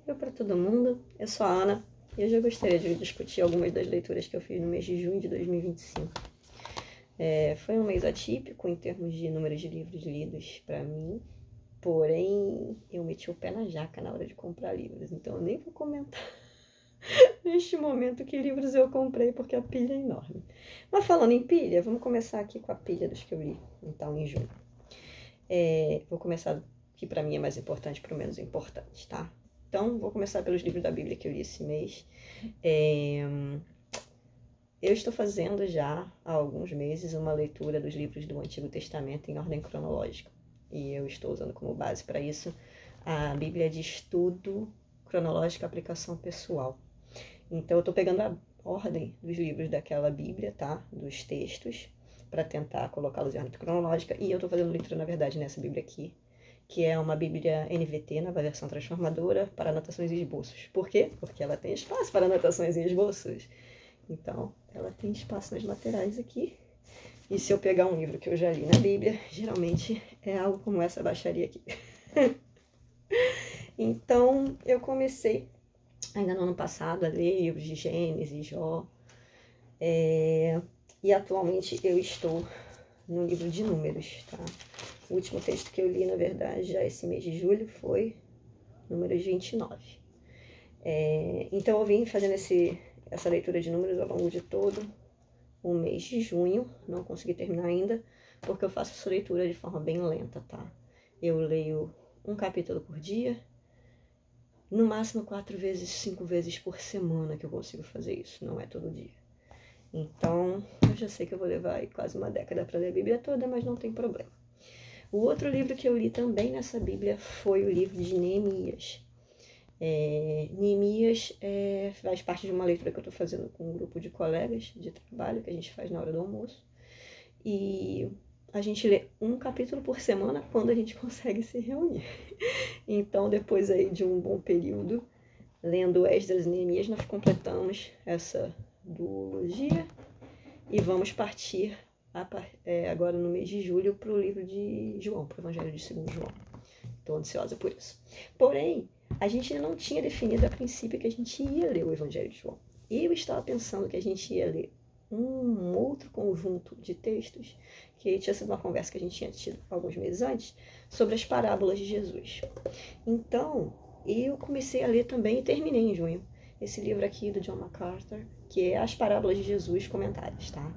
Oi para todo mundo, eu sou a Ana e hoje eu gostaria de discutir algumas das leituras que eu fiz no mês de junho de 2025. Foi um mês atípico em termos de número de livros lidos para mim, porém eu meti o pé na jaca na hora de comprar livros, então eu nem vou comentar neste momento que livros eu comprei porque a pilha é enorme. Mas falando em pilha, vamos começar aqui com a pilha dos que eu li, então, em junho. Vou começar que para mim é mais importante para o menos importante, tá? Então, vou começar pelos livros da Bíblia que eu li esse mês. Eu estou fazendo já há alguns meses uma leitura dos livros do Antigo Testamento em ordem cronológica. E eu estou usando como base para isso a Bíblia de Estudo Cronológico Aplicação Pessoal. Então, eu estou pegando a ordem dos livros daquela Bíblia, tá? Dos textos, para tentar colocá-los em ordem cronológica. E eu estou fazendo leitura, na verdade, nessa Bíblia aqui, que é uma Bíblia NVT, nova versão transformadora, para anotações e esboços. Por quê? Porque ela tem espaço para anotações e esboços. Então, ela tem espaço nas laterais aqui. E se eu pegar um livro que eu já li na Bíblia, geralmente é algo como essa baixaria aqui. Então, eu comecei, ainda no ano passado, a ler livros de Gênesis, Jó. E atualmente eu estou no livro de Números, tá? O último texto que eu li, na verdade, já esse mês de julho, foi Números 29. Então, eu vim fazendo essa leitura de números ao longo de todo o mês de junho. Não consegui terminar ainda, porque eu faço essa leitura de forma bem lenta, tá? Eu leio um capítulo por dia, no máximo 4 vezes, 5 vezes por semana que eu consigo fazer isso, não é todo dia. Então, eu já sei que eu vou levar aí quase uma década para ler a Bíblia toda, mas não tem problema. O outro livro que eu li também nessa Bíblia foi o livro de Neemias. Neemias faz parte de uma leitura que eu estou fazendo com um grupo de colegas de trabalho, que a gente faz na hora do almoço. E a gente lê um capítulo por semana quando a gente consegue se reunir. Então, depois aí de um bom período, lendo Esdras e Neemias, nós completamos essa duologia e vamos partir agora no mês de julho para o livro de João, para o Evangelho de 2 João. Estou ansiosa por isso. Porém, a gente ainda não tinha definido a princípio que a gente ia ler o Evangelho de João. Eu estava pensando que a gente ia ler um outro conjunto de textos, que tinha sido uma conversa que a gente tinha tido alguns meses antes, sobre as parábolas de Jesus. Então, eu comecei a ler também e terminei em junho esse livro aqui do John MacArthur, que é As Parábolas de Jesus Comentadas, tá?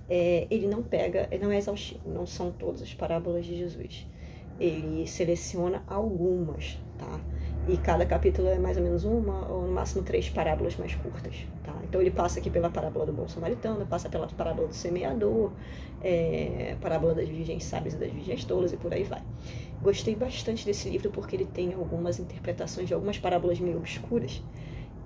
Ele não é exaustivo, não são todas as parábolas de Jesus. Ele seleciona algumas, tá? E cada capítulo é mais ou menos uma, ou no máximo 3 parábolas mais curtas, tá? Então ele passa aqui pela parábola do bom samaritano, passa pela parábola do semeador, parábola das virgens sábias e das virgens tolas e por aí vai. Gostei bastante desse livro porque ele tem algumas interpretações de algumas parábolas meio obscuras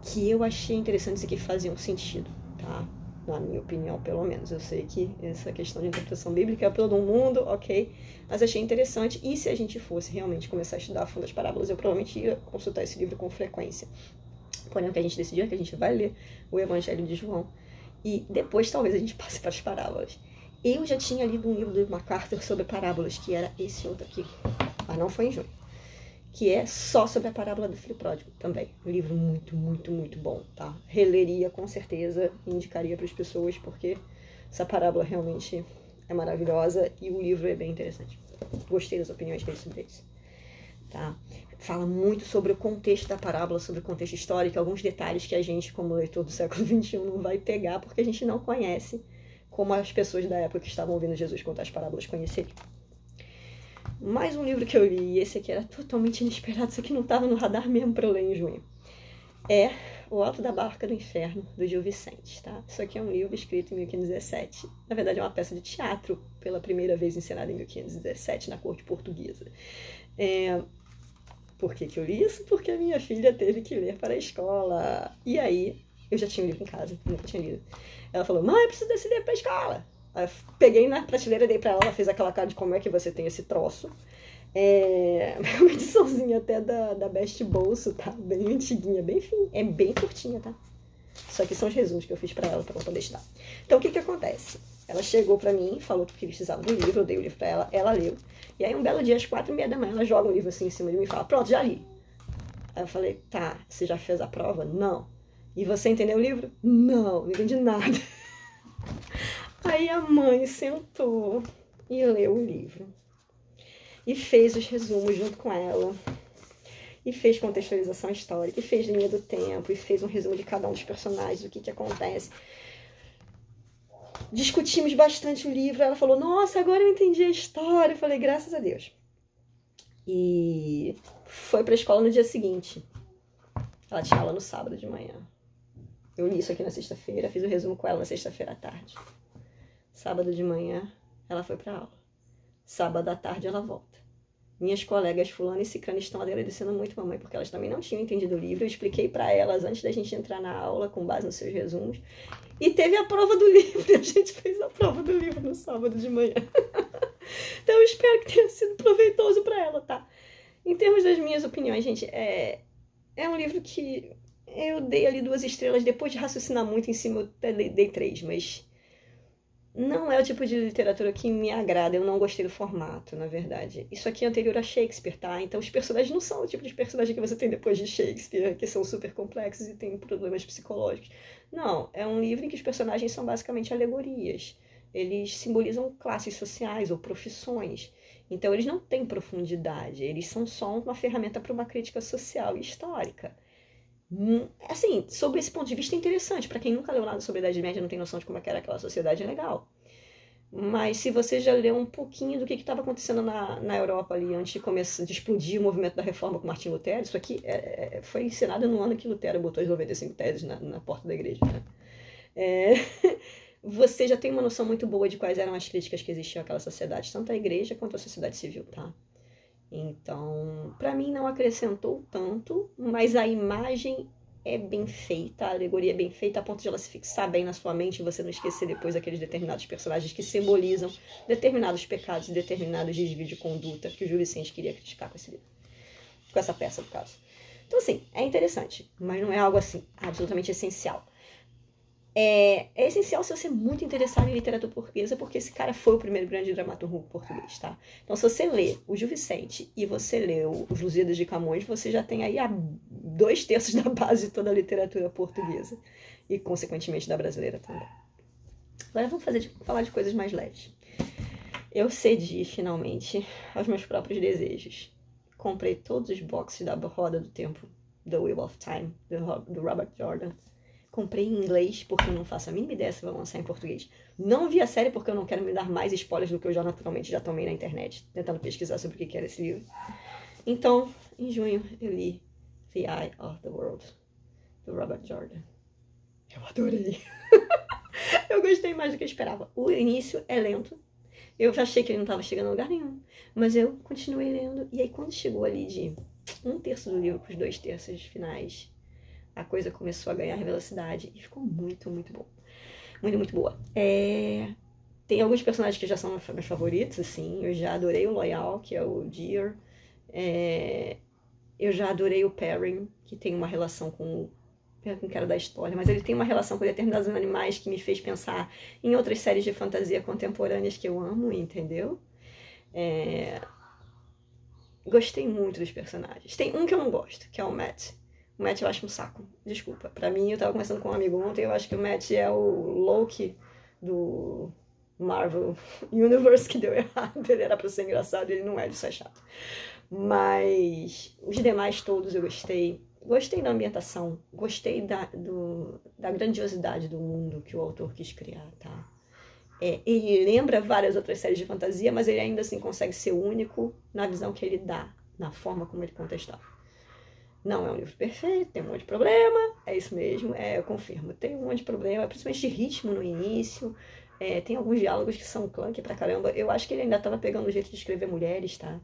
que eu achei interessantes e que faziam sentido, tá? Na minha opinião, pelo menos. Eu sei que essa questão de interpretação bíblica é para todo mundo, ok? Mas achei interessante. E se a gente fosse realmente começar a estudar a fundo as parábolas, eu provavelmente ia consultar esse livro com frequência. Porém, o que a gente decidiu é que a gente vai ler o Evangelho de João. E depois, talvez, a gente passe para as parábolas. Eu já tinha lido um livro do MacArthur sobre parábolas, que era esse outro aqui. Mas não foi em junho. Que é só sobre a parábola do filho pródigo também. Um livro muito, muito, muito bom, tá? Releria com certeza e indicaria para as pessoas, porque essa parábola realmente é maravilhosa e o livro é bem interessante. Gostei das opiniões dele sobre isso, tá? Fala muito sobre o contexto da parábola, sobre o contexto histórico, alguns detalhes que a gente, como leitor do século XXI, não vai pegar, porque a gente não conhece como as pessoas da época que estavam ouvindo Jesus contar as parábolas conheceriam. Mais um livro que eu li, e esse aqui era totalmente inesperado, isso aqui não estava no radar mesmo para eu ler em junho. É O Alto da Barca do Inferno, do Gil Vicente, tá? Isso aqui é um livro escrito em 1517. Na verdade, é uma peça de teatro, pela primeira vez encenada em 1517, na corte portuguesa. Por que eu li isso? Porque a minha filha teve que ler para a escola. E aí, eu já tinha um livro em casa, nunca tinha lido. Ela falou, mãe, eu preciso desse livro para a escola. Aí eu peguei na prateleira, dei pra ela fez aquela cara de como é que você tem esse troço. Uma ediçãozinha até da Best Bolso, tá? Bem antiguinha, bem fininha. É bem curtinha, tá? Só que são os resumos que eu fiz pra ela poder estudar. Então, o que acontece? Ela chegou pra mim, falou que precisava do livro, eu dei o livro pra ela leu. E aí, um belo dia, às 4h30 da manhã, ela joga o livro assim em cima de mim e fala, pronto, já li. Aí eu falei, tá, você já fez a prova? Não. E você entendeu o livro? Não, não entendi nada. Aí a mãe sentou e leu o livro. E fez os resumos junto com ela. E fez contextualização histórica, e fez linha do tempo, e fez um resumo de cada um dos personagens, o que acontece. Discutimos bastante o livro, ela falou, nossa, agora eu entendi a história. Eu falei, graças a Deus. E foi pra escola no dia seguinte. Ela tinha aula no sábado de manhã. Eu li isso aqui na sexta-feira, fiz o resumo com ela na sexta-feira à tarde. Sábado de manhã, ela foi pra aula. Sábado à tarde, ela volta. Minhas colegas fulano e cicrano estão agradecendo muito a mamãe, porque elas também não tinham entendido o livro. Eu expliquei para elas antes da gente entrar na aula, com base nos seus resumos. E teve a prova do livro. A gente fez a prova do livro no sábado de manhã. Então eu espero que tenha sido proveitoso para ela, tá? Em termos das minhas opiniões, gente, é um livro que eu dei ali 2 estrelas. Depois de raciocinar muito em cima, eu até dei 3, mas não é o tipo de literatura que me agrada. Eu não gostei do formato, na verdade. Isso aqui é anterior a Shakespeare, tá? Então os personagens não são o tipo de personagem que você tem depois de Shakespeare, que são super complexos e tem problemas psicológicos. Não, é um livro em que os personagens são basicamente alegorias. Eles simbolizam classes sociais ou profissões. Então eles não têm profundidade, eles são só uma ferramenta para uma crítica social e histórica. Assim, sob esse ponto de vista é interessante. Para quem nunca leu nada sobre a Idade Média, não tem noção de como era aquela sociedade, é legal. Mas se você já leu um pouquinho do que estava acontecendo na Europa ali, antes de explodir o movimento da reforma com Martim Lutero, isso aqui foi ensinado no ano que Lutero botou as 95 teses na porta da igreja, né? Você já tem uma noção muito boa de quais eram as críticas que existiam àquela sociedade, tanto à igreja quanto à sociedade civil, tá? Então, para mim não acrescentou tanto, mas a imagem é bem feita, a alegoria é bem feita, a ponto de ela se fixar bem na sua mente e você não esquecer depois aqueles determinados personagens que simbolizam determinados pecados e determinados desvios de conduta que o Júlio Vicente queria criticar com esse livro, com essa peça, no caso. Então, assim, é interessante, mas não é algo assim absolutamente essencial. É essencial se você é muito interessado em literatura portuguesa, porque esse cara foi o primeiro grande dramaturgo português, tá? Então, se você lê o Gil Vicente e você lê os Lusíadas de Camões, você já tem aí 2/3 da base de toda a literatura portuguesa e, consequentemente, da brasileira também. Agora vamos falar de coisas mais leves. Eu cedi, finalmente, aos meus próprios desejos. Comprei todos os boxes da Roda do Tempo, The Wheel of Time, do Robert Jordan. Comprei em inglês, porque eu não faço a mínima ideia se vai lançar em português. Não vi a série porque eu não quero me dar mais spoilers do que eu já naturalmente já tomei na internet, tentando pesquisar sobre o que era esse livro. Então, em junho, eu li The Eye of the World, do Robert Jordan. Eu adorei. Eu gostei mais do que eu esperava. O início é lento. Eu já achei que ele não estava chegando a lugar nenhum. Mas eu continuei lendo. E aí, quando chegou ali de 1/3 do livro para os 2/3 finais, a coisa começou a ganhar velocidade e ficou muito, muito bom. Muito, muito boa. Tem alguns personagens que já são meus favoritos, assim. Eu já adorei o Loyal, que é o Deer. Eu já adorei o Perrin, que tem uma relação com o cara da história, mas ele tem uma relação com determinados animais que me fez pensar em outras séries de fantasia contemporâneas que eu amo, entendeu? Gostei muito dos personagens. Tem um que eu não gosto, que é o Matt. O Matt eu acho um saco, desculpa. Pra mim, eu tava conversando com um amigo ontem, eu acho que o Matt é o Loki do Marvel Universe, que deu errado. Ele era pra ser engraçado, ele não é, isso é chato. Mas os demais todos eu gostei. Gostei da ambientação, gostei da grandiosidade do mundo que o autor quis criar, tá? Ele lembra várias outras séries de fantasia, mas ele ainda assim consegue ser único na visão que ele dá, na forma como ele conta a história. Não é um livro perfeito, tem um monte de problema, é isso mesmo, eu confirmo. Tem um monte de problema, principalmente de ritmo no início, tem alguns diálogos que são clunky pra caramba. Eu acho que ele ainda tava pegando o jeito de escrever mulheres, tá?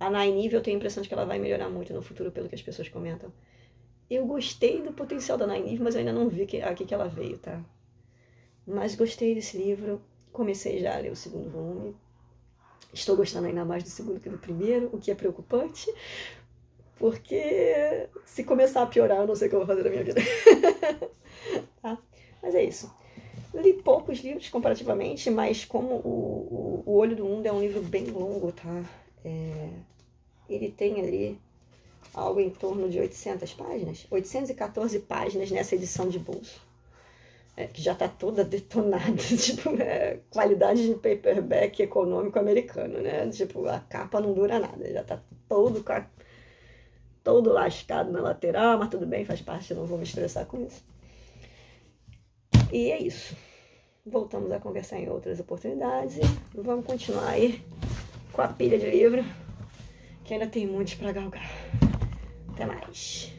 A Nynaeve, eu tenho a impressão de que ela vai melhorar muito no futuro, pelo que as pessoas comentam. Eu gostei do potencial da Nynaeve, mas eu ainda não vi aqui que ela veio, tá? Mas gostei desse livro, comecei já a ler o segundo volume. Estou gostando ainda mais do segundo que do primeiro, o que é preocupante, porque se começar a piorar, eu não sei o que eu vou fazer da minha vida. Tá? Mas é isso. Li poucos livros comparativamente, mas como o Olho do Mundo é um livro bem longo, tá? Ele tem ali algo em torno de 800 páginas, 814 páginas nessa edição de bolso, que já está toda detonada, tipo, qualidade de paperback econômico americano, né? Tipo, a capa não dura nada, já está todo lascado na lateral, mas tudo bem, faz parte, não vou me estressar com isso. E é isso. Voltamos a conversar em outras oportunidades e vamos continuar aí com a pilha de livro, que ainda tem muitos para galgar. Até mais.